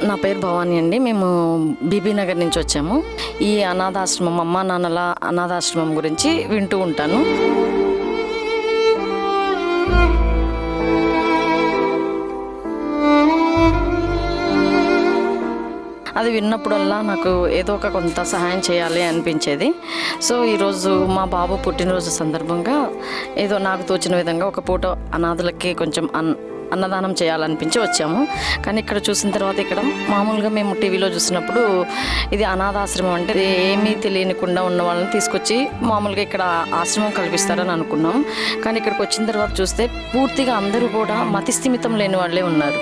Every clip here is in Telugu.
నా పేరు భవానీ అండి. మేము బీబీ నగర్ నుంచి వచ్చాము. ఈ అనాథాశ్రమం, అమ్మా నాన్నల అనాథాశ్రమం గురించి వింటూ ఉంటాను. అది విన్నప్పుడల్లా నాకు ఏదో ఒక కొంత సహాయం చేయాలి అనిపించేది. సో ఈరోజు మా బాబు పుట్టినరోజు సందర్భంగా ఏదో నాకు తోచిన విధంగా ఒక పూట అనాథలకి కొంచెం అన్నదానం చేయాలనిపించి వచ్చాము. కానీ ఇక్కడ చూసిన తర్వాత ఇక్కడ మామూలుగా మేము టీవీలో చూసినప్పుడు ఇది అనాథాశ్రమం అంటే ఏమీ తెలియకుండా ఉన్న వాళ్ళని తీసుకొచ్చి మామూలుగా ఇక్కడ ఆశ్రమం కల్పిస్తారని అనుకున్నాం. కానీ ఇక్కడికి వచ్చిన తర్వాత చూస్తే పూర్తిగా అందరూ కూడా మతిస్థిమితం లేని వాళ్ళే ఉన్నారు.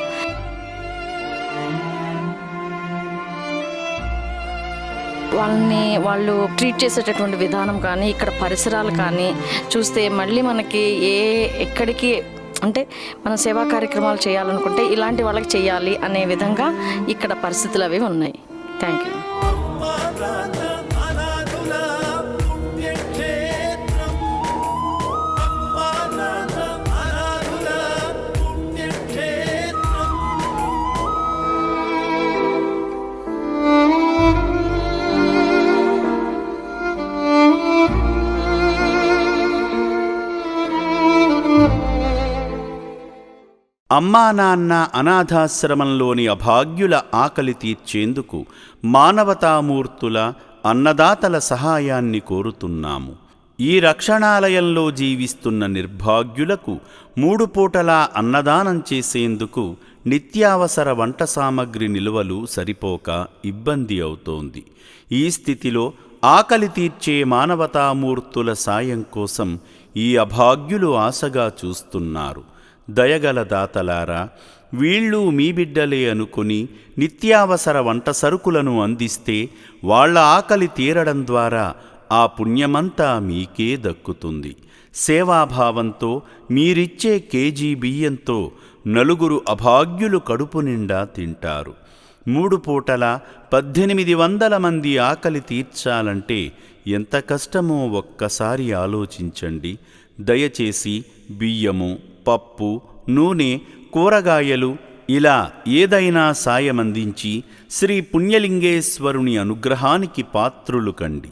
వాళ్ళు ట్రీట్ చేసేటటువంటి విధానం కానీ ఇక్కడ పరిసరాలు కానీ చూస్తే మళ్ళీ మనకి ఎక్కడికి అంటే మనం సేవా కార్యక్రమాలు చేయాలనుకుంటే ఇలాంటి వాళ్ళకి చేయాలి అనే విధంగా ఇక్కడ పరిస్థితులు అవి ఉన్నాయి. Thank you. అమ్మా నాన్న అనాథాశ్రమంలోని అభాగ్యుల ఆకలి తీర్చేందుకు మానవతామూర్తుల అన్నదాతల సహాయాన్ని కోరుతున్నాము. ఈ రక్షణాలయంలో జీవిస్తున్న నిర్భాగ్యులకు 3 పూటలా అన్నదానం చేసేందుకు నిత్యావసర వంట సామగ్రి నిల్వలు సరిపోక ఇబ్బంది అవుతోంది. ఈ స్థితిలో ఆకలి తీర్చే మానవతామూర్తుల సాయం కోసం ఈ అభాగ్యులు ఆశగా చూస్తున్నారు. దయగల దాతలారా, వీళ్ళు మీ బిడ్డలే అనుకుని నిత్యావసర వంట సరుకులను అందిస్తే వాళ్ల ఆకలి తీరడం ద్వారా ఆ పుణ్యమంతా మీకే దక్కుతుంది. సేవాభావంతో మీరిచ్చే కేజీ బియ్యంతో 4 అభాగ్యులు కడుపు నిండా తింటారు. 3 పూటల 1800 మంది ఆకలి తీర్చాలంటే ఎంత కష్టమో ఒక్కసారి ఆలోచించండి. దయచేసి బియ్యము, పప్పు, నూనె, కూరగాయలు ఇలా ఏదైనా సాయమందించి శ్రీ పుణ్యలింగేశ్వరుని అనుగ్రహానికి పాత్రులు కండి.